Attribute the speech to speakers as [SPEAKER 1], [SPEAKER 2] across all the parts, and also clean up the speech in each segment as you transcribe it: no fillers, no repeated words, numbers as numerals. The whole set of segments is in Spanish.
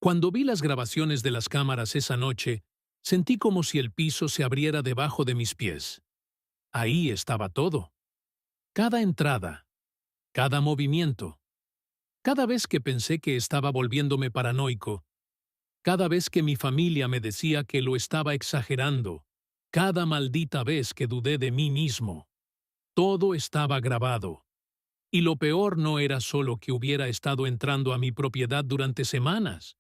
[SPEAKER 1] Cuando vi las grabaciones de las cámaras esa noche, sentí como si el piso se abriera debajo de mis pies. Ahí estaba todo. Cada entrada, cada movimiento. Cada vez que pensé que estaba volviéndome paranoico, cada vez que mi familia me decía que lo estaba exagerando, cada maldita vez que dudé de mí mismo, todo estaba grabado. Y lo peor no era solo que hubiera estado entrando a mi propiedad durante semanas.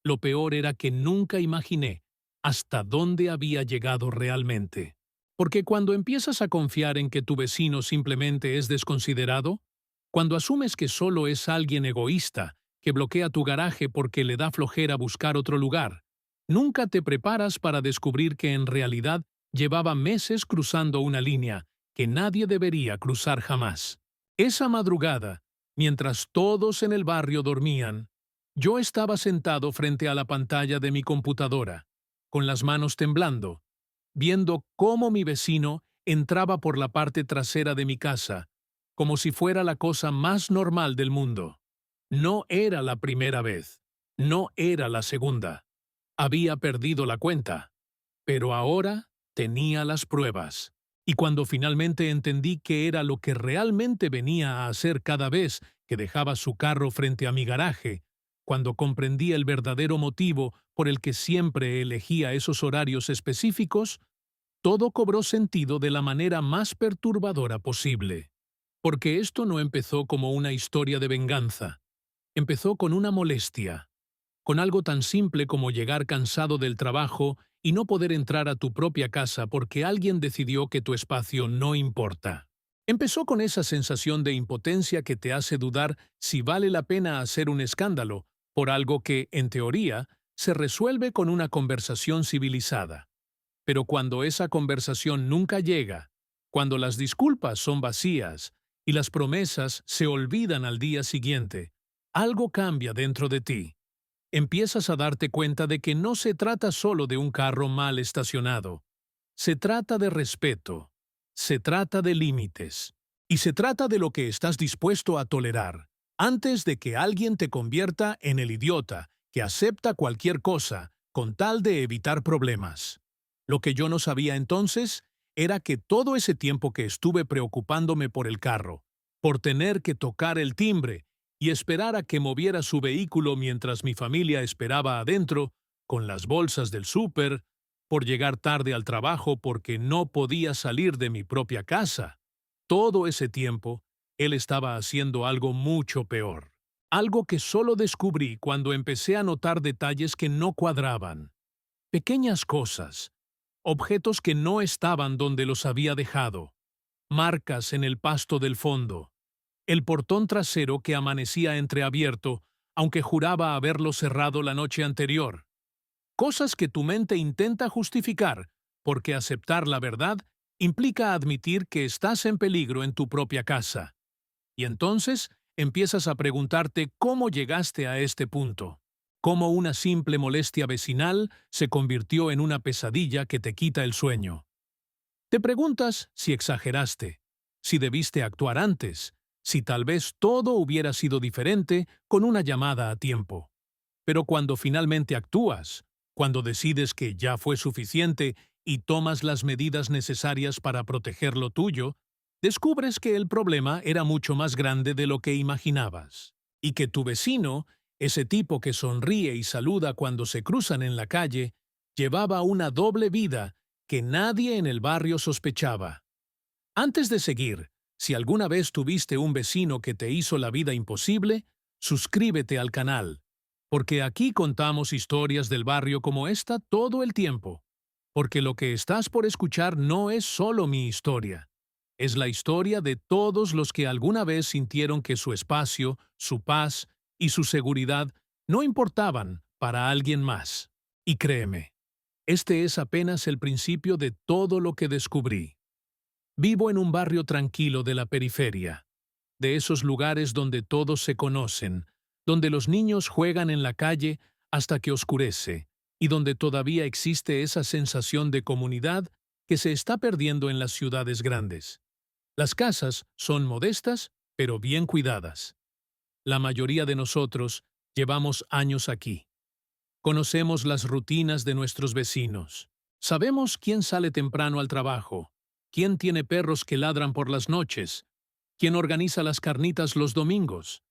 [SPEAKER 1] Lo peor era que nunca imaginé hasta dónde había llegado realmente. Porque cuando empiezas a confiar en que tu vecino simplemente es desconsiderado, cuando asumes que solo es alguien egoísta que bloquea tu garaje porque le da flojera buscar otro lugar, nunca te preparas para descubrir que en realidad llevaba meses cruzando una línea que nadie debería cruzar jamás. Esa madrugada, mientras todos en el barrio dormían, yo estaba sentado frente a la pantalla de mi computadora, con las manos temblando, viendo cómo mi vecino entraba por la parte trasera de mi casa, como si fuera la cosa más normal del mundo. No era la primera vez, no era la segunda. Había perdido la cuenta, pero ahora tenía las pruebas. Y cuando finalmente entendí qué era lo que realmente venía a hacer cada vez que dejaba su carro frente a mi garaje, cuando comprendí el verdadero motivo por el que siempre elegía esos horarios específicos, todo cobró sentido de la manera más perturbadora posible. Porque esto no empezó como una historia de venganza. Empezó con una molestia, con algo tan simple como llegar cansado del trabajo y no poder entrar a tu propia casa porque alguien decidió que tu espacio no importa. Empezó con esa sensación de impotencia que te hace dudar si vale la pena hacer un escándalo por algo que, en teoría, se resuelve con una conversación civilizada. Pero cuando esa conversación nunca llega, cuando las disculpas son vacías y las promesas se olvidan al día siguiente, algo cambia dentro de ti. Empiezas a darte cuenta de que no se trata solo de un carro mal estacionado. Se trata de respeto, se trata de límites, y se trata de lo que estás dispuesto a tolerar, antes de que alguien te convierta en el idiota que acepta cualquier cosa con tal de evitar problemas. Lo que yo no sabía entonces era que todo ese tiempo que estuve preocupándome por el carro, por tener que tocar el timbre y esperar a que moviera su vehículo mientras mi familia esperaba adentro, con las bolsas del súper, por llegar tarde al trabajo porque no podía salir de mi propia casa. Todo ese tiempo, él estaba haciendo algo mucho peor. Algo que solo descubrí cuando empecé a notar detalles que no cuadraban. Pequeñas cosas, objetos que no estaban donde los había dejado, marcas en el pasto del fondo, el portón trasero que amanecía entreabierto, aunque juraba haberlo cerrado la noche anterior. Cosas que tu mente intenta justificar, porque aceptar la verdad implica admitir que estás en peligro en tu propia casa. Y entonces empiezas a preguntarte cómo llegaste a este punto. Cómo una simple molestia vecinal se convirtió en una pesadilla que te quita el sueño. Te preguntas si exageraste, si debiste actuar antes, si tal vez todo hubiera sido diferente con una llamada a tiempo. Pero cuando finalmente actúas, cuando decides que ya fue suficiente y tomas las medidas necesarias para proteger lo tuyo, descubres que el problema era mucho más grande de lo que imaginabas. Y que tu vecino, ese tipo que sonríe y saluda cuando se cruzan en la calle, llevaba una doble vida que nadie en el barrio sospechaba. Antes de seguir, si alguna vez tuviste un vecino que te hizo la vida imposible, suscríbete al canal, porque aquí contamos historias del barrio como esta todo el tiempo. Porque lo que estás por escuchar no es solo mi historia. Es la historia de todos los que alguna vez sintieron que su espacio, su paz y su seguridad no importaban para alguien más. Y créeme, este es apenas el principio de todo lo que descubrí. Vivo en un barrio tranquilo de la periferia, de esos lugares donde todos se conocen, donde los niños juegan en la calle hasta que oscurece, y donde todavía existe esa sensación de comunidad que se está perdiendo en las ciudades grandes. Las casas son modestas, pero bien cuidadas. La mayoría de nosotros llevamos años aquí. Conocemos las rutinas de nuestros vecinos. Sabemos quién sale temprano al trabajo, quién tiene perros que ladran por las noches, quién organiza las carnitas los domingos.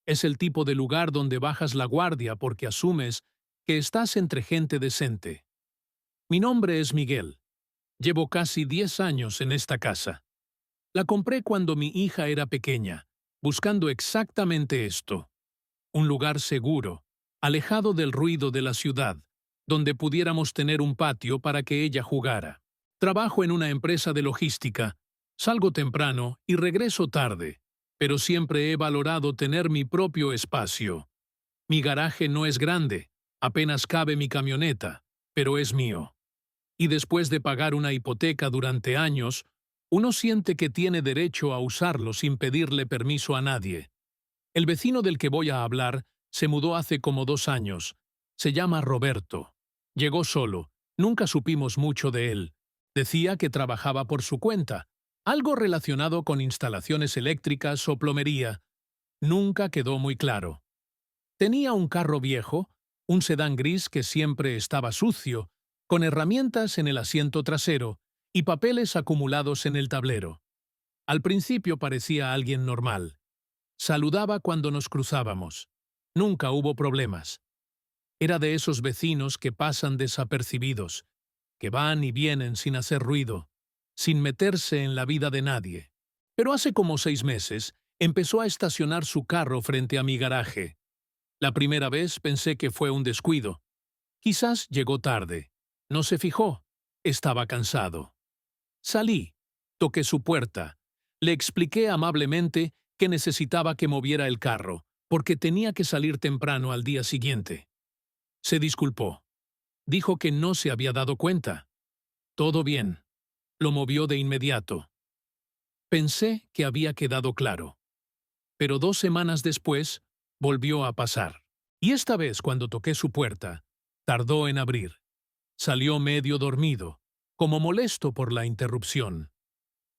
[SPEAKER 1] Es el tipo de lugar donde bajas la guardia porque asumes que estás entre gente decente. Mi nombre es Miguel. Llevo casi 10 años en esta casa. La compré cuando mi hija era pequeña, buscando exactamente esto. Un lugar seguro, alejado del ruido de la ciudad, donde pudiéramos tener un patio para que ella jugara. Trabajo en una empresa de logística, salgo temprano y regreso tarde, pero siempre he valorado tener mi propio espacio. Mi garaje no es grande, apenas cabe mi camioneta, pero es mío. Y después de pagar una hipoteca durante años, uno siente que tiene derecho a usarlo sin pedirle permiso a nadie. El vecino del que voy a hablar se mudó hace como 2 años. Se llama Roberto. Llegó solo. Nunca supimos mucho de él. Decía que trabajaba por su cuenta, algo relacionado con instalaciones eléctricas o plomería. Nunca quedó muy claro. Tenía un carro viejo, un sedán gris que siempre estaba sucio, con herramientas en el asiento trasero y papeles acumulados en el tablero. Al principio parecía alguien normal. Saludaba cuando nos cruzábamos. Nunca hubo problemas. Era de esos vecinos que pasan desapercibidos, que van y vienen sin hacer ruido, sin meterse en la vida de nadie. Pero hace como 6 meses empezó a estacionar su carro frente a mi garaje. La primera vez pensé que fue un descuido. Quizás llegó tarde. No se fijó. Estaba cansado. Salí. Toqué su puerta. Le expliqué amablemente que necesitaba que moviera el carro, porque tenía que salir temprano al día siguiente. Se disculpó. Dijo que no se había dado cuenta. Todo bien. Lo movió de inmediato. Pensé que había quedado claro. Pero 2 semanas después, volvió a pasar. Y esta vez, cuando toqué su puerta, tardó en abrir. Salió medio dormido, como molesto por la interrupción.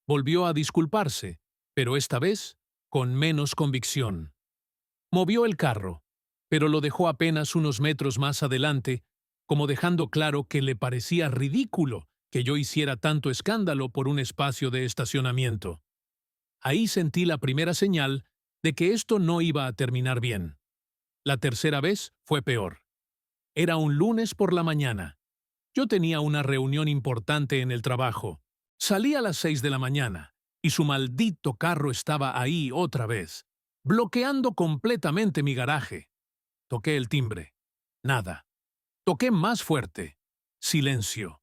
[SPEAKER 1] Volvió a disculparse, pero esta vez con menos convicción. Movió el carro, pero lo dejó apenas unos metros más adelante, como dejando claro que le parecía ridículo que yo hiciera tanto escándalo por un espacio de estacionamiento. Ahí sentí la primera señal de que esto no iba a terminar bien. La tercera vez fue peor. Era un lunes por la mañana. Yo tenía una reunión importante en el trabajo. Salí a las 6 de la mañana, y su maldito carro estaba ahí otra vez, bloqueando completamente mi garaje. Toqué el timbre. Nada. Toqué más fuerte. Silencio.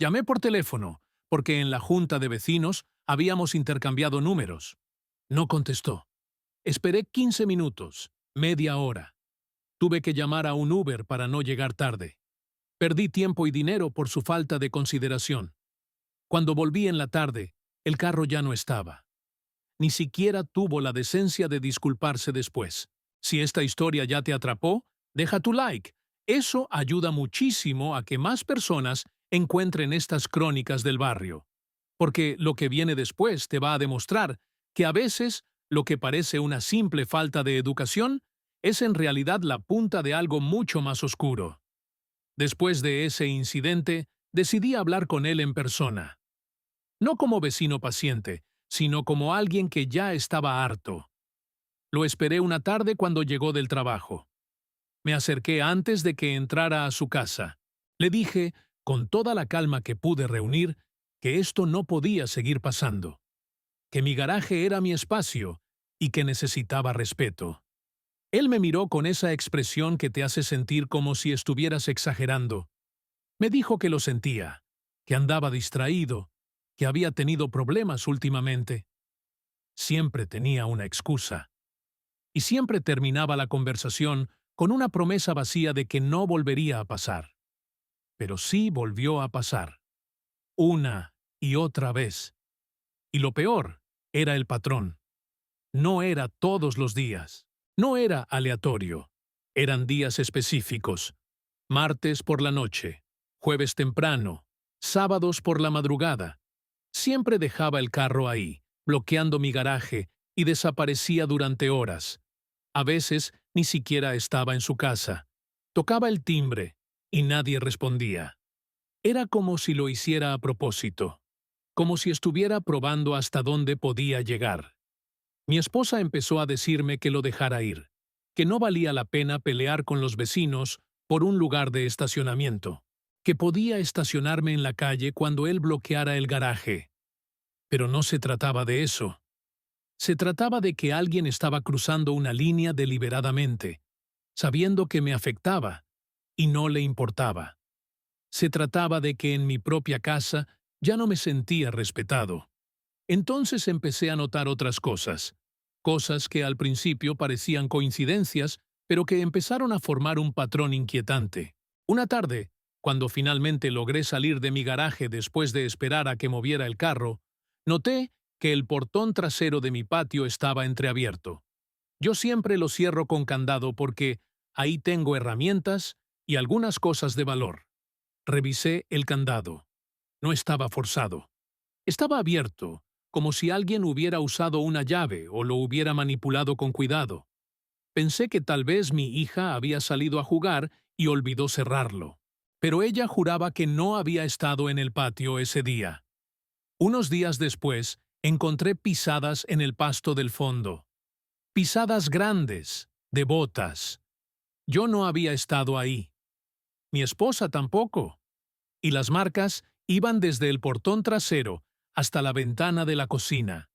[SPEAKER 1] Llamé por teléfono, porque en la junta de vecinos habíamos intercambiado números. No contestó. Esperé 15 minutos, media hora. Tuve que llamar a un Uber para no llegar tarde. Perdí tiempo y dinero por su falta de consideración. Cuando volví en la tarde, el carro ya no estaba. Ni siquiera tuvo la decencia de disculparse después. Si esta historia ya te atrapó, deja tu like. Eso ayuda muchísimo a que más personas encuentren estas crónicas del barrio. Porque lo que viene después te va a demostrar que a veces lo que parece una simple falta de educación es en realidad la punta de algo mucho más oscuro. Después de ese incidente, decidí hablar con él en persona. No como vecino paciente, sino como alguien que ya estaba harto. Lo esperé una tarde cuando llegó del trabajo. Me acerqué antes de que entrara a su casa. Le dije, con toda la calma que pude reunir, que esto no podía seguir pasando. Que mi garaje era mi espacio y que necesitaba respeto. Él me miró con esa expresión que te hace sentir como si estuvieras exagerando. Me dijo que lo sentía, que andaba distraído, que había tenido problemas últimamente. Siempre tenía una excusa. Y siempre terminaba la conversación con una promesa vacía de que no volvería a pasar. Pero sí volvió a pasar. Una y otra vez. Y lo peor era el patrón. No era todos los días. No era aleatorio. Eran días específicos. Martes por la noche, jueves temprano, sábados por la madrugada. Siempre dejaba el carro ahí, bloqueando mi garaje, y desaparecía durante horas. A veces ni siquiera estaba en su casa. Tocaba el timbre y nadie respondía. Era como si lo hiciera a propósito, como si estuviera probando hasta dónde podía llegar. Mi esposa empezó a decirme que lo dejara ir, que no valía la pena pelear con los vecinos por un lugar de estacionamiento, que podía estacionarme en la calle cuando él bloqueara el garaje. Pero no se trataba de eso. Se trataba de que alguien estaba cruzando una línea deliberadamente, sabiendo que me afectaba, y no le importaba. Se trataba de que en mi propia casa ya no me sentía respetado. Entonces empecé a notar otras cosas, cosas que al principio parecían coincidencias, pero que empezaron a formar un patrón inquietante. Una tarde, cuando finalmente logré salir de mi garaje después de esperar a que moviera el carro, noté que el portón trasero de mi patio estaba entreabierto. Yo siempre lo cierro con candado porque ahí tengo herramientas y algunas cosas de valor. Revisé el candado. No estaba forzado. Estaba abierto, como si alguien hubiera usado una llave o lo hubiera manipulado con cuidado. Pensé que tal vez mi hija había salido a jugar y olvidó cerrarlo. Pero ella juraba que no había estado en el patio ese día. Unos días después, encontré pisadas en el pasto del fondo. Pisadas grandes, de botas. Yo no había estado ahí. Mi esposa tampoco. Y las marcas iban desde el portón trasero hasta la ventana de la cocina,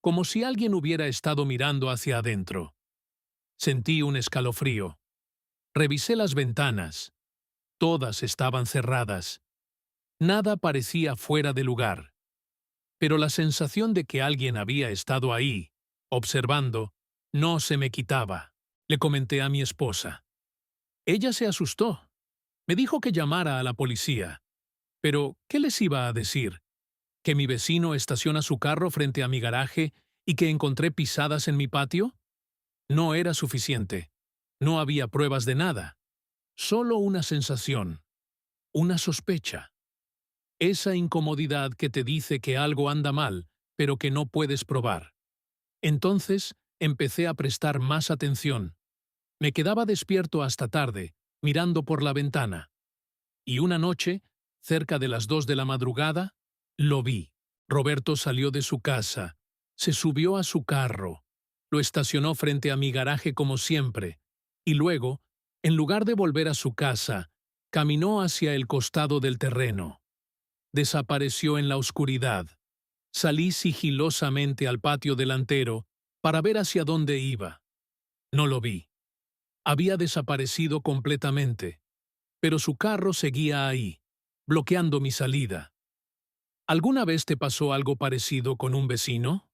[SPEAKER 1] como si alguien hubiera estado mirando hacia adentro. Sentí un escalofrío. Revisé las ventanas. Todas estaban cerradas. Nada parecía fuera de lugar. Pero la sensación de que alguien había estado ahí, observando, no se me quitaba. Le comenté a mi esposa. Ella se asustó. Me dijo que llamara a la policía. Pero, ¿qué les iba a decir? ¿Que mi vecino estaciona su carro frente a mi garaje y que encontré pisadas en mi patio? No era suficiente. No había pruebas de nada. Solo una sensación. Una sospecha. Esa incomodidad que te dice que algo anda mal, pero que no puedes probar. Entonces, empecé a prestar más atención. Me quedaba despierto hasta tarde, mirando por la ventana. Y una noche, cerca de las 2 de la madrugada, lo vi. Roberto salió de su casa, se subió a su carro, lo estacionó frente a mi garaje como siempre, y luego, en lugar de volver a su casa, caminó hacia el costado del terreno. Desapareció en la oscuridad. Salí sigilosamente al patio delantero para ver hacia dónde iba. No lo vi. Había desaparecido completamente, pero su carro seguía ahí, bloqueando mi salida. ¿Alguna vez te pasó algo parecido con un vecino?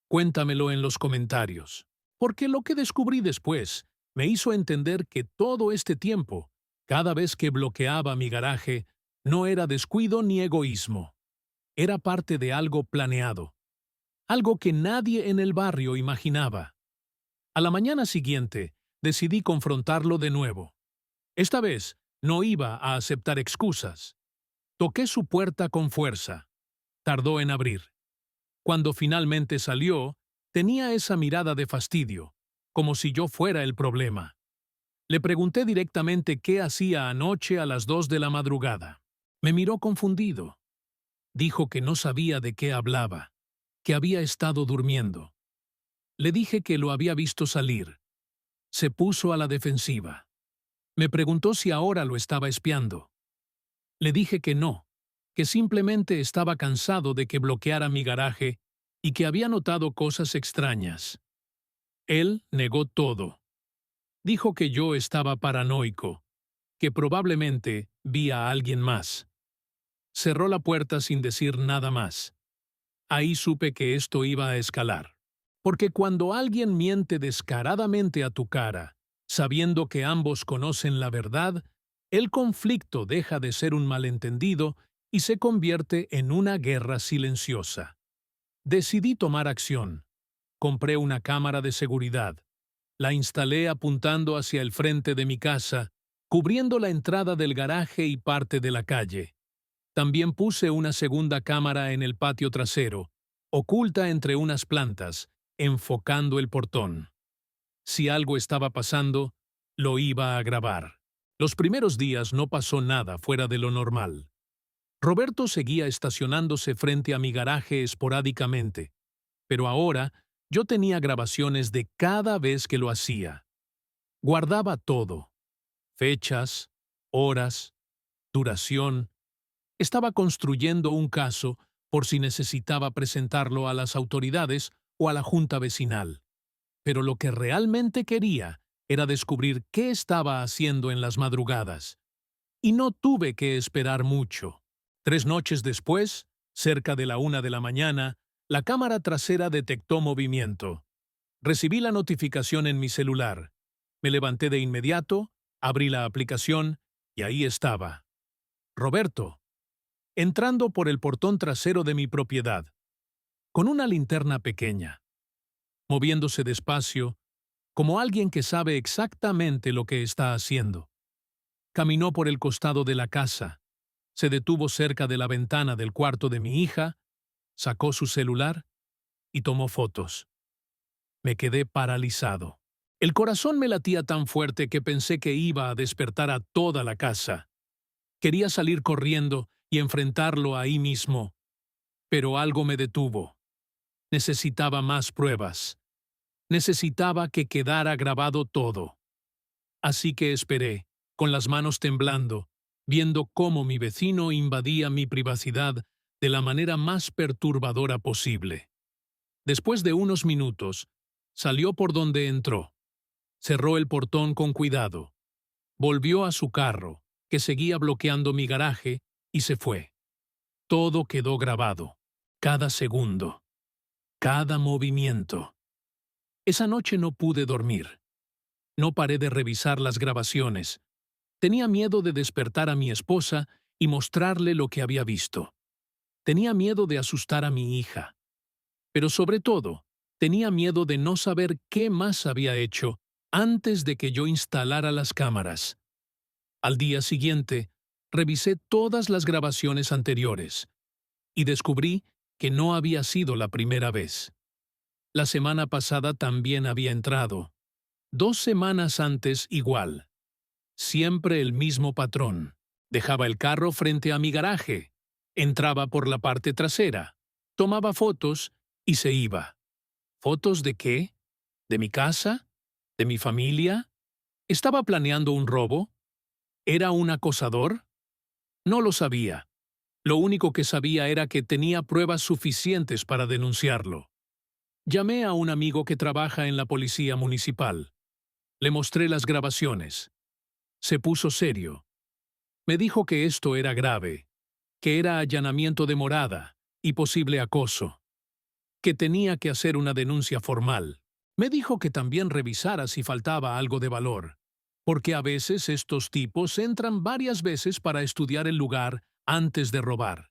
[SPEAKER 1] Cuéntamelo en los comentarios, porque lo que descubrí después me hizo entender que todo este tiempo, cada vez que bloqueaba mi garaje, no era descuido ni egoísmo. Era parte de algo planeado, algo que nadie en el barrio imaginaba. A la mañana siguiente, decidí confrontarlo de nuevo. Esta vez, no iba a aceptar excusas. Toqué su puerta con fuerza. Tardó en abrir. Cuando finalmente salió, tenía esa mirada de fastidio, como si yo fuera el problema. Le pregunté directamente qué hacía anoche a las 2 de la madrugada. Me miró confundido. Dijo que no sabía de qué hablaba, que había estado durmiendo. Le dije que lo había visto salir. Se puso a la defensiva. Me preguntó si ahora lo estaba espiando. Le dije que no, que simplemente estaba cansado de que bloqueara mi garaje y que había notado cosas extrañas. Él negó todo. Dijo que yo estaba paranoico, que probablemente vi a alguien más. Cerró la puerta sin decir nada más. Ahí supe que esto iba a escalar. Porque cuando alguien miente descaradamente a tu cara, sabiendo que ambos conocen la verdad, el conflicto deja de ser un malentendido y se convierte en una guerra silenciosa. Decidí tomar acción. Compré una cámara de seguridad. La instalé apuntando hacia el frente de mi casa, cubriendo la entrada del garaje y parte de la calle. También puse una segunda cámara en el patio trasero, oculta entre unas plantas, enfocando el portón. Si algo estaba pasando, lo iba a grabar. Los primeros días no pasó nada fuera de lo normal. Roberto seguía estacionándose frente a mi garaje esporádicamente, pero ahora yo tenía grabaciones de cada vez que lo hacía. Guardaba todo: fechas, horas, duración. Estaba construyendo un caso por si necesitaba presentarlo a las autoridades o a la junta vecinal. Pero lo que realmente quería era descubrir qué estaba haciendo en las madrugadas. Y no tuve que esperar mucho. 3 noches después, cerca de la 1 de la mañana, la cámara trasera detectó movimiento. Recibí la notificación en mi celular. Me levanté de inmediato, abrí la aplicación y ahí estaba Roberto, entrando por el portón trasero de mi propiedad, con una linterna pequeña, moviéndose despacio, como alguien que sabe exactamente lo que está haciendo. Caminó por el costado de la casa, se detuvo cerca de la ventana del cuarto de mi hija, sacó su celular y tomó fotos. Me quedé paralizado. El corazón me latía tan fuerte que pensé que iba a despertar a toda la casa. Quería salir corriendo y enfrentarlo ahí mismo, pero algo me detuvo. Necesitaba más pruebas. Necesitaba que quedara grabado todo. Así que esperé, con las manos temblando, viendo cómo mi vecino invadía mi privacidad de la manera más perturbadora posible. Después de unos minutos, salió por donde entró. Cerró el portón con cuidado. Volvió a su carro, que seguía bloqueando mi garaje, y se fue. Todo quedó grabado. Cada segundo. Cada movimiento. Esa noche no pude dormir. No paré de revisar las grabaciones. Tenía miedo de despertar a mi esposa y mostrarle lo que había visto. Tenía miedo de asustar a mi hija. Pero sobre todo, tenía miedo de no saber qué más había hecho antes de que yo instalara las cámaras. Al día siguiente, revisé todas las grabaciones anteriores y descubrí que no había sido la primera vez. La semana pasada también había entrado. 2 semanas antes igual. Siempre el mismo patrón. Dejaba el carro frente a mi garaje. Entraba por la parte trasera. Tomaba fotos y se iba. ¿Fotos de qué? ¿De mi casa? ¿De mi familia? ¿Estaba planeando un robo? ¿Era un acosador? No lo sabía. Lo único que sabía era que tenía pruebas suficientes para denunciarlo. Llamé a un amigo que trabaja en la policía municipal. Le mostré las grabaciones. Se puso serio. Me dijo que esto era grave, que era allanamiento de morada y posible acoso, que tenía que hacer una denuncia formal. Me dijo que también revisara si faltaba algo de valor, porque a veces estos tipos entran varias veces para estudiar el lugar antes de robar.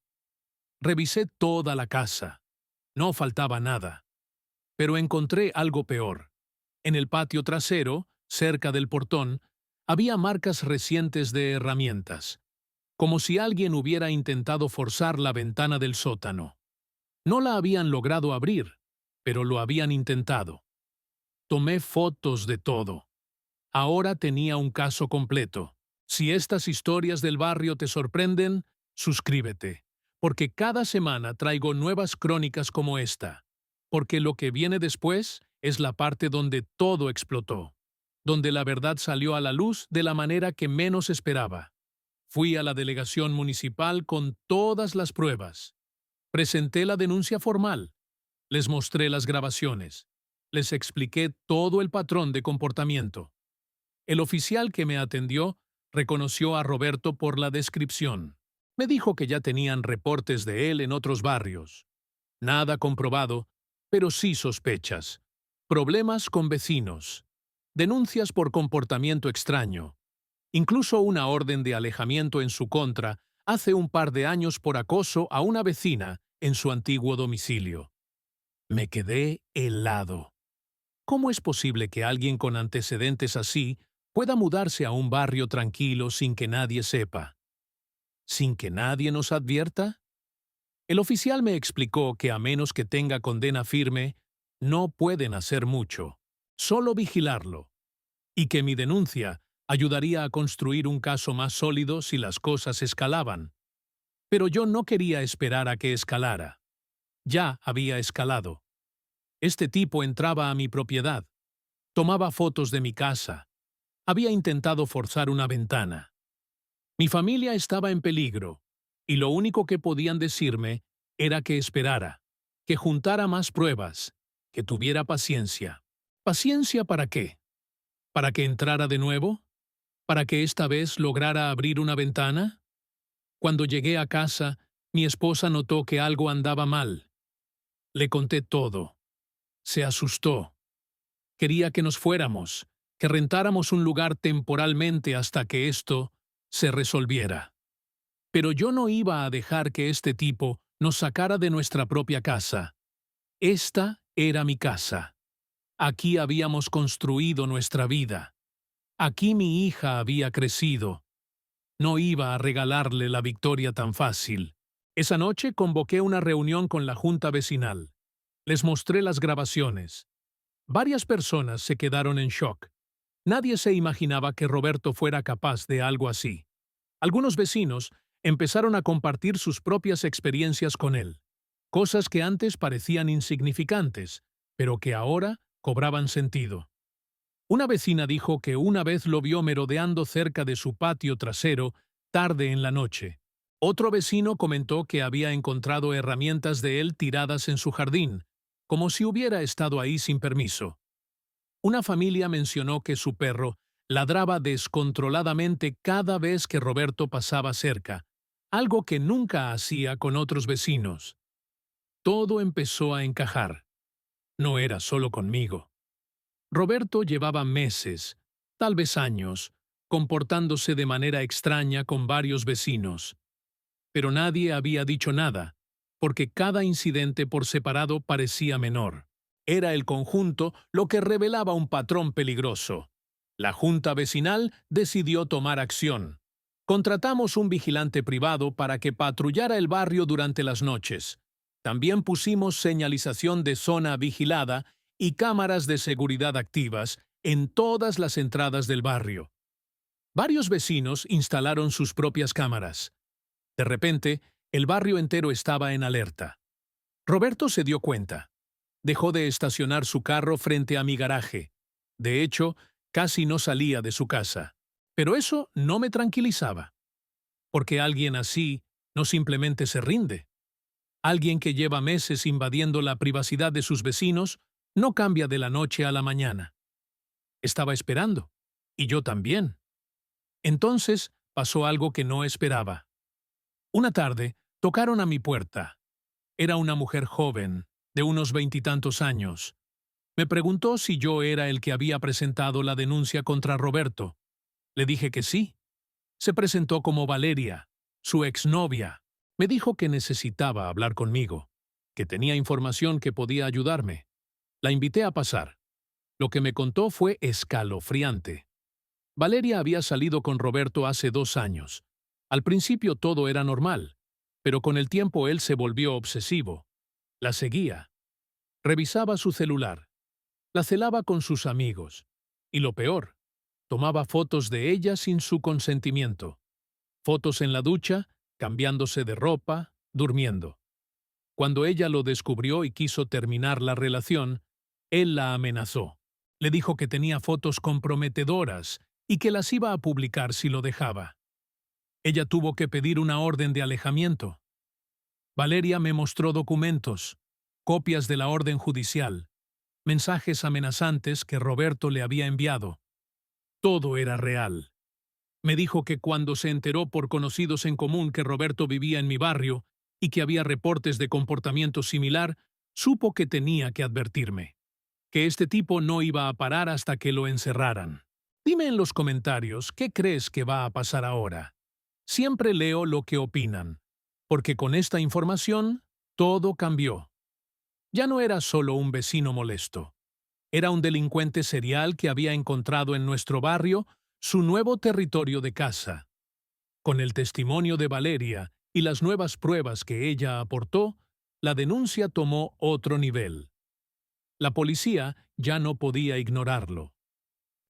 [SPEAKER 1] Revisé toda la casa. No faltaba nada. Pero encontré algo peor. En el patio trasero, cerca del portón, había marcas recientes de herramientas, como si alguien hubiera intentado forzar la ventana del sótano. No la habían logrado abrir, pero lo habían intentado. Tomé fotos de todo. Ahora tenía un caso completo. Si estas historias del barrio te sorprenden, suscríbete, porque cada semana traigo nuevas crónicas como esta, porque lo que viene después es la parte donde todo explotó, donde la verdad salió a la luz de la manera que menos esperaba. Fui a la delegación municipal con todas las pruebas. Presenté la denuncia formal. Les mostré las grabaciones. Les expliqué todo el patrón de comportamiento. El oficial que me atendió reconoció a Roberto por la descripción. Me dijo que ya tenían reportes de él en otros barrios. Nada comprobado, pero sí sospechas. Problemas con vecinos. Denuncias por comportamiento extraño. Incluso una orden de alejamiento en su contra hace un par de años por acoso a una vecina en su antiguo domicilio. Me quedé helado. ¿Cómo es posible que alguien con antecedentes así pueda mudarse a un barrio tranquilo sin que nadie sepa? ¿Sin que nadie nos advierta? El oficial me explicó que a menos que tenga condena firme, no pueden hacer mucho, solo vigilarlo, y que mi denuncia Ayudaría a construir un caso más sólido si las cosas escalaban. Pero yo no quería esperar a que escalara. Ya había escalado. Este tipo entraba a mi propiedad. Tomaba fotos de mi casa. Había intentado forzar una ventana. Mi familia estaba en peligro, y lo único que podían decirme era que esperara, que juntara más pruebas, que tuviera paciencia. ¿Paciencia para qué? ¿Para que entrara de nuevo? ¿Para que esta vez lograra abrir una ventana? Cuando llegué a casa, mi esposa notó que algo andaba mal. Le conté todo. Se asustó. Quería que nos fuéramos, que rentáramos un lugar temporalmente hasta que esto se resolviera. Pero yo no iba a dejar que este tipo nos sacara de nuestra propia casa. Esta era mi casa. Aquí habíamos construido nuestra vida. Aquí mi hija había crecido. No iba a regalarle la victoria tan fácil. Esa noche convoqué una reunión con la junta vecinal. Les mostré las grabaciones. Varias personas se quedaron en shock. Nadie se imaginaba que Roberto fuera capaz de algo así. Algunos vecinos empezaron a compartir sus propias experiencias con él, cosas que antes parecían insignificantes, pero que ahora cobraban sentido. Una vecina dijo que una vez lo vio merodeando cerca de su patio trasero tarde en la noche. Otro vecino comentó que había encontrado herramientas de él tiradas en su jardín, como si hubiera estado ahí sin permiso. Una familia mencionó que su perro ladraba descontroladamente cada vez que Roberto pasaba cerca, algo que nunca hacía con otros vecinos. Todo empezó a encajar. No era solo conmigo. Roberto llevaba meses, tal vez años, comportándose de manera extraña con varios vecinos. Pero nadie había dicho nada, porque cada incidente por separado parecía menor. Era el conjunto lo que revelaba un patrón peligroso. La junta vecinal decidió tomar acción. Contratamos un vigilante privado para que patrullara el barrio durante las noches. También pusimos señalización de zona vigilada y cámaras de seguridad activas en todas las entradas del barrio. Varios vecinos instalaron sus propias cámaras. De repente, el barrio entero estaba en alerta. Roberto se dio cuenta. Dejó de estacionar su carro frente a mi garaje. De hecho, casi no salía de su casa. Pero eso no me tranquilizaba. Porque alguien así no simplemente se rinde. Alguien que lleva meses invadiendo la privacidad de sus vecinos no cambia de la noche a la mañana. Estaba esperando. Y yo también. Entonces pasó algo que no esperaba. Una tarde tocaron a mi puerta. Era una mujer joven, de unos 20 años. Me preguntó si yo era el que había presentado la denuncia contra Roberto. Le dije que sí. Se presentó como Valeria, su exnovia. Me dijo que necesitaba hablar conmigo, que tenía información que podía ayudarme. La invité a pasar. Lo que me contó fue escalofriante. Valeria había salido con Roberto hace 2 años. Al principio todo era normal, pero con el tiempo él se volvió obsesivo. La seguía. Revisaba su celular. La celaba con sus amigos. Y lo peor, tomaba fotos de ella sin su consentimiento. Fotos en la ducha, cambiándose de ropa, durmiendo. Cuando ella lo descubrió y quiso terminar la relación, él la amenazó. Le dijo que tenía fotos comprometedoras y que las iba a publicar si lo dejaba. Ella tuvo que pedir una orden de alejamiento. Valeria me mostró documentos, copias de la orden judicial, mensajes amenazantes que Roberto le había enviado. Todo era real. Me dijo que cuando se enteró por conocidos en común que Roberto vivía en mi barrio y que había reportes de comportamiento similar, supo que tenía que advertirme, que este tipo no iba a parar hasta que lo encerraran. Dime en los comentarios qué crees que va a pasar ahora. Siempre leo lo que opinan, porque con esta información todo cambió. Ya no era solo un vecino molesto. Era un delincuente serial que había encontrado en nuestro barrio su nuevo territorio de caza. Con el testimonio de Valeria y las nuevas pruebas que ella aportó, la denuncia tomó otro nivel. La policía ya no podía ignorarlo.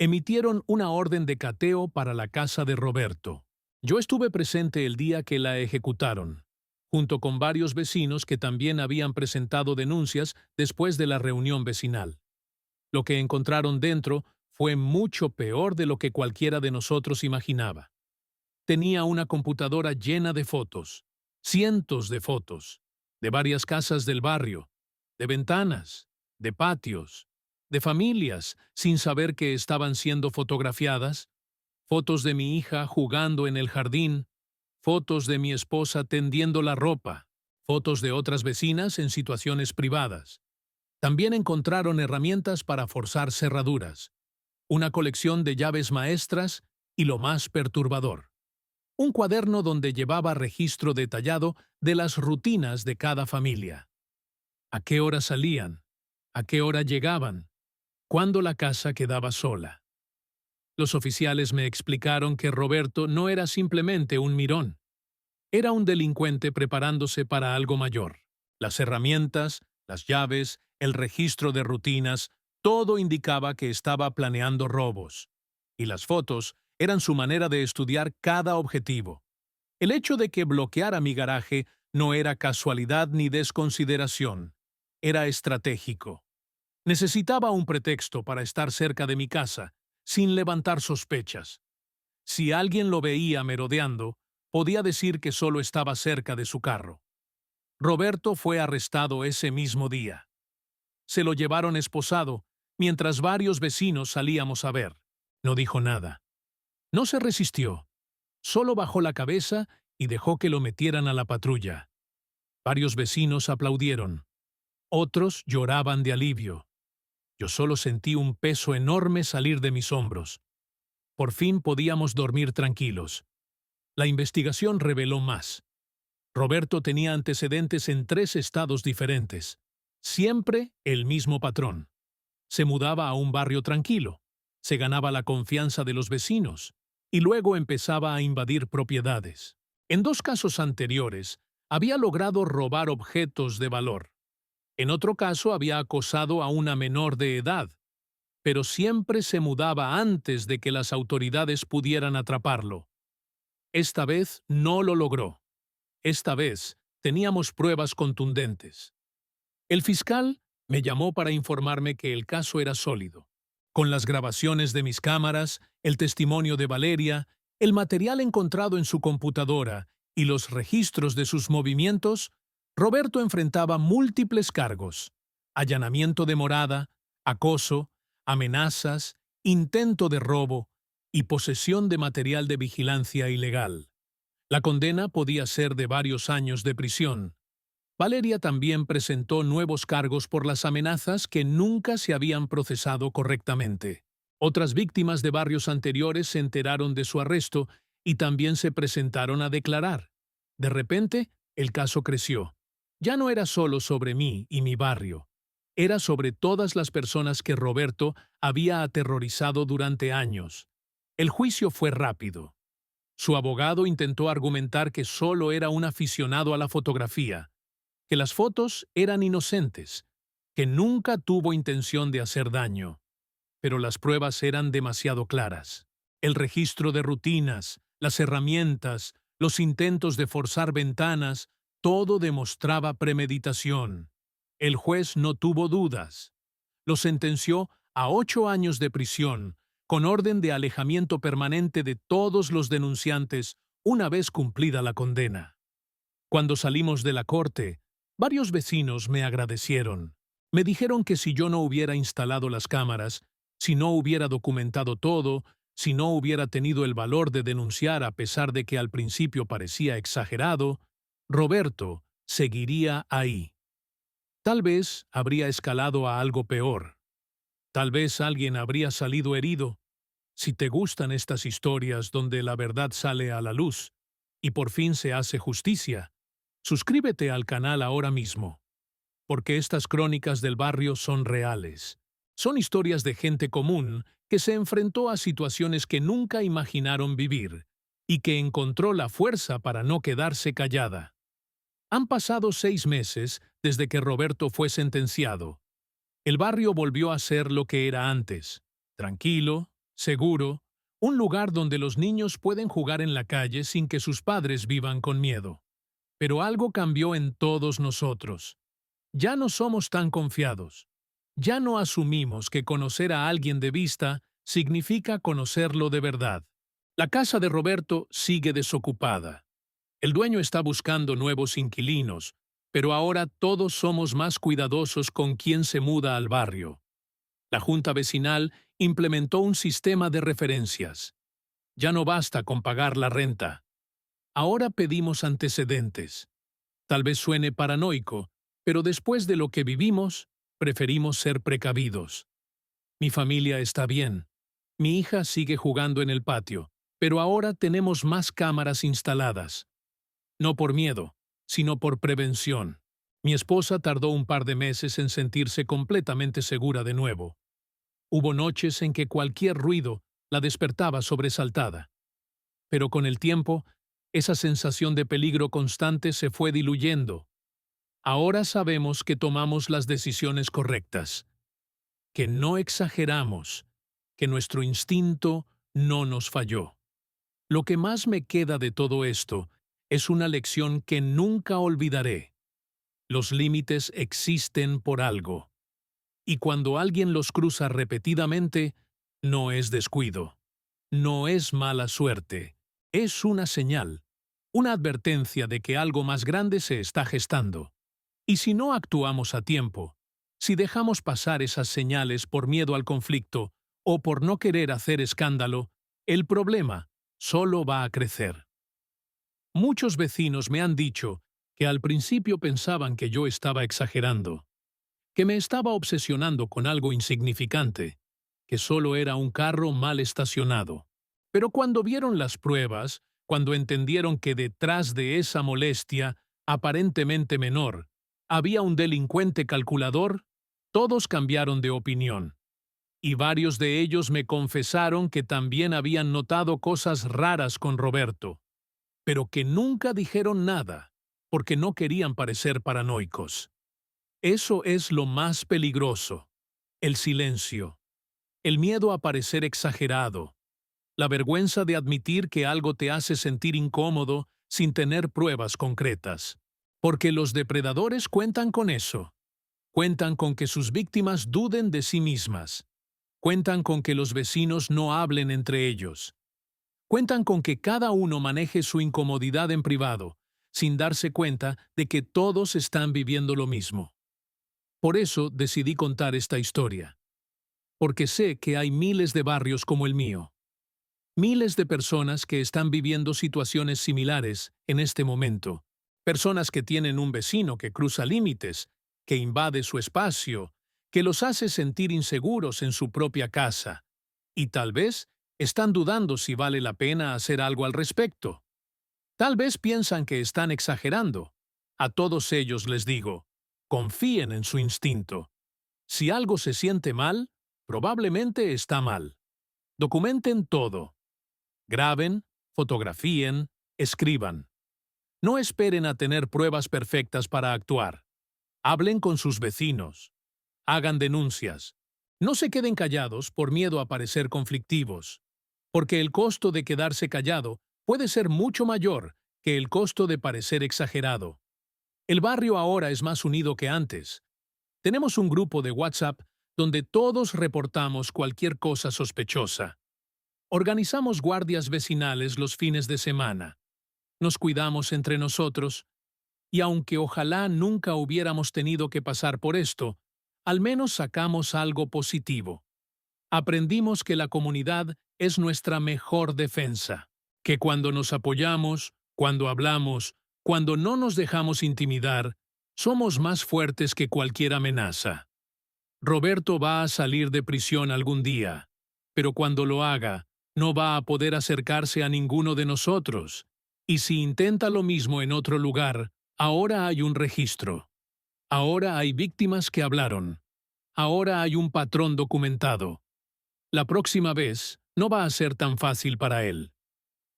[SPEAKER 1] Emitieron una orden de cateo para la casa de Roberto. Yo estuve presente el día que la ejecutaron, junto con varios vecinos que también habían presentado denuncias después de la reunión vecinal. Lo que encontraron dentro fue mucho peor de lo que cualquiera de nosotros imaginaba. Tenía una computadora llena de fotos, cientos de fotos, de varias casas del barrio, de ventanas, de patios, de familias, sin saber que estaban siendo fotografiadas, fotos de mi hija jugando en el jardín, fotos de mi esposa tendiendo la ropa, fotos de otras vecinas en situaciones privadas. También encontraron herramientas para forzar cerraduras, una colección de llaves maestras y lo más perturbador, un cuaderno donde llevaba registro detallado de las rutinas de cada familia. ¿A qué hora salían? ¿A qué hora llegaban? ¿Cuándo la casa quedaba sola? Los oficiales me explicaron que Roberto no era simplemente un mirón. Era un delincuente preparándose para algo mayor. Las herramientas, las llaves, el registro de rutinas, todo indicaba que estaba planeando robos. Y las fotos eran su manera de estudiar cada objetivo. El hecho de que bloqueara mi garaje no era casualidad ni desconsideración. Era estratégico. Necesitaba un pretexto para estar cerca de mi casa, sin levantar sospechas. Si alguien lo veía merodeando, podía decir que solo estaba cerca de su carro. Roberto fue arrestado ese mismo día. Se lo llevaron esposado, mientras varios vecinos salíamos a ver. No dijo nada. No se resistió. Solo bajó la cabeza y dejó que lo metieran a la patrulla. Varios vecinos aplaudieron. Otros lloraban de alivio. Yo solo sentí un peso enorme salir de mis hombros. Por fin podíamos dormir tranquilos. La investigación reveló más. Roberto tenía antecedentes en 3 estados diferentes. Siempre el mismo patrón. Se mudaba a un barrio tranquilo, se ganaba la confianza de los vecinos y luego empezaba a invadir propiedades. En 2 casos anteriores, había logrado robar objetos de valor. En otro caso había acosado a una menor de edad, pero siempre se mudaba antes de que las autoridades pudieran atraparlo. Esta vez no lo logró. Esta vez teníamos pruebas contundentes. El fiscal me llamó para informarme que el caso era sólido. Con las grabaciones de mis cámaras, el testimonio de Valeria, el material encontrado en su computadora y los registros de sus movimientos, Roberto enfrentaba múltiples cargos: allanamiento de morada, acoso, amenazas, intento de robo y posesión de material de vigilancia ilegal. La condena podía ser de varios años de prisión. Valeria también presentó nuevos cargos por las amenazas que nunca se habían procesado correctamente. Otras víctimas de barrios anteriores se enteraron de su arresto y también se presentaron a declarar. De repente, el caso creció. Ya no era solo sobre mí y mi barrio. Era sobre todas las personas que Roberto había aterrorizado durante años. El juicio fue rápido. Su abogado intentó argumentar que solo era un aficionado a la fotografía, que las fotos eran inocentes, que nunca tuvo intención de hacer daño. Pero las pruebas eran demasiado claras. El registro de rutinas, las herramientas, los intentos de forzar ventanas, todo demostraba premeditación. El juez no tuvo dudas. Lo sentenció a 8 años de prisión, con orden de alejamiento permanente de todos los denunciantes una vez cumplida la condena. Cuando salimos de la corte, varios vecinos me agradecieron. Me dijeron que si yo no hubiera instalado las cámaras, si no hubiera documentado todo, si no hubiera tenido el valor de denunciar a pesar de que al principio parecía exagerado, Roberto seguiría ahí. Tal vez habría escalado a algo peor. Tal vez alguien habría salido herido. Si te gustan estas historias donde la verdad sale a la luz y por fin se hace justicia, suscríbete al canal ahora mismo, porque estas crónicas del barrio son reales. Son historias de gente común que se enfrentó a situaciones que nunca imaginaron vivir y que encontró la fuerza para no quedarse callada. Han pasado 6 meses desde que Roberto fue sentenciado. El barrio volvió a ser lo que era antes: tranquilo, seguro, un lugar donde los niños pueden jugar en la calle sin que sus padres vivan con miedo. Pero algo cambió en todos nosotros. Ya no somos tan confiados. Ya no asumimos que conocer a alguien de vista significa conocerlo de verdad. La casa de Roberto sigue desocupada. El dueño está buscando nuevos inquilinos, pero ahora todos somos más cuidadosos con quién se muda al barrio. La junta vecinal implementó un sistema de referencias. Ya no basta con pagar la renta. Ahora pedimos antecedentes. Tal vez suene paranoico, pero después de lo que vivimos, preferimos ser precavidos. Mi familia está bien. Mi hija sigue jugando en el patio, pero ahora tenemos más cámaras instaladas. No por miedo, sino por prevención. Mi esposa tardó un par de meses en sentirse completamente segura de nuevo. Hubo noches en que cualquier ruido la despertaba sobresaltada. Pero con el tiempo, esa sensación de peligro constante se fue diluyendo. Ahora sabemos que tomamos las decisiones correctas, que no exageramos, que nuestro instinto no nos falló. Lo que más me queda de todo esto es una lección que nunca olvidaré. Los límites existen por algo. Y cuando alguien los cruza repetidamente, no es descuido, no es mala suerte, es una señal, una advertencia de que algo más grande se está gestando. Y si no actuamos a tiempo, si dejamos pasar esas señales por miedo al conflicto o por no querer hacer escándalo, el problema solo va a crecer. Muchos vecinos me han dicho que al principio pensaban que yo estaba exagerando, que me estaba obsesionando con algo insignificante, que solo era un carro mal estacionado. Pero cuando vieron las pruebas, cuando entendieron que detrás de esa molestia, aparentemente menor, había un delincuente calculador, todos cambiaron de opinión. Y varios de ellos me confesaron que también habían notado cosas raras con Roberto, pero que nunca dijeron nada, porque no querían parecer paranoicos. Eso es lo más peligroso, el silencio, el miedo a parecer exagerado, la vergüenza de admitir que algo te hace sentir incómodo sin tener pruebas concretas. Porque los depredadores cuentan con eso. Cuentan con que sus víctimas duden de sí mismas. Cuentan con que los vecinos no hablen entre ellos. Cuentan con que cada uno maneje su incomodidad en privado, sin darse cuenta de que todos están viviendo lo mismo. Por eso decidí contar esta historia. Porque sé que hay miles de barrios como el mío. Miles de personas que están viviendo situaciones similares en este momento. Personas que tienen un vecino que cruza límites, que invade su espacio, que los hace sentir inseguros en su propia casa. Y tal vez están dudando si vale la pena hacer algo al respecto. Tal vez piensan que están exagerando. A todos ellos les digo, confíen en su instinto. Si algo se siente mal, probablemente está mal. Documenten todo. Graben, fotografíen, escriban. No esperen a tener pruebas perfectas para actuar. Hablen con sus vecinos. Hagan denuncias. No se queden callados por miedo a parecer conflictivos, porque el costo de quedarse callado puede ser mucho mayor que el costo de parecer exagerado. El barrio ahora es más unido que antes. Tenemos un grupo de WhatsApp donde todos reportamos cualquier cosa sospechosa. Organizamos guardias vecinales los fines de semana. Nos cuidamos entre nosotros, y aunque ojalá nunca hubiéramos tenido que pasar por esto, al menos sacamos algo positivo. Aprendimos que la comunidad es nuestra mejor defensa, que cuando nos apoyamos, cuando hablamos, cuando no nos dejamos intimidar, somos más fuertes que cualquier amenaza. Roberto va a salir de prisión algún día, pero cuando lo haga, no va a poder acercarse a ninguno de nosotros. Y si intenta lo mismo en otro lugar, ahora hay un registro. Ahora hay víctimas que hablaron. Ahora hay un patrón documentado. La próxima vez no va a ser tan fácil para él.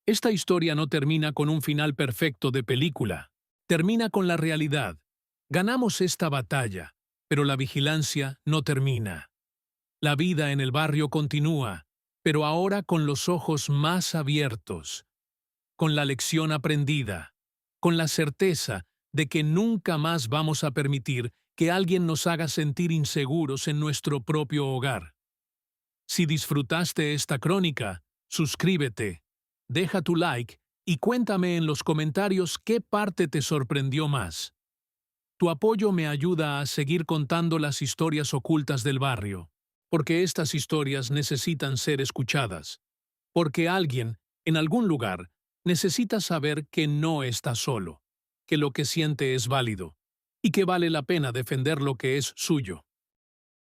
[SPEAKER 1] Esta historia no termina con un final perfecto de película. Termina con la realidad. Ganamos esta batalla, pero la vigilancia no termina. La vida en el barrio continúa, pero ahora con los ojos más abiertos, con la lección aprendida, con la certeza de que nunca más vamos a permitir que alguien nos haga sentir inseguros en nuestro propio hogar. Si disfrutaste esta crónica, suscríbete, deja tu like y cuéntame en los comentarios qué parte te sorprendió más. Tu apoyo me ayuda a seguir contando las historias ocultas del barrio, porque estas historias necesitan ser escuchadas, porque alguien, en algún lugar, necesita saber que no está solo, que lo que siente es válido y que vale la pena defender lo que es suyo.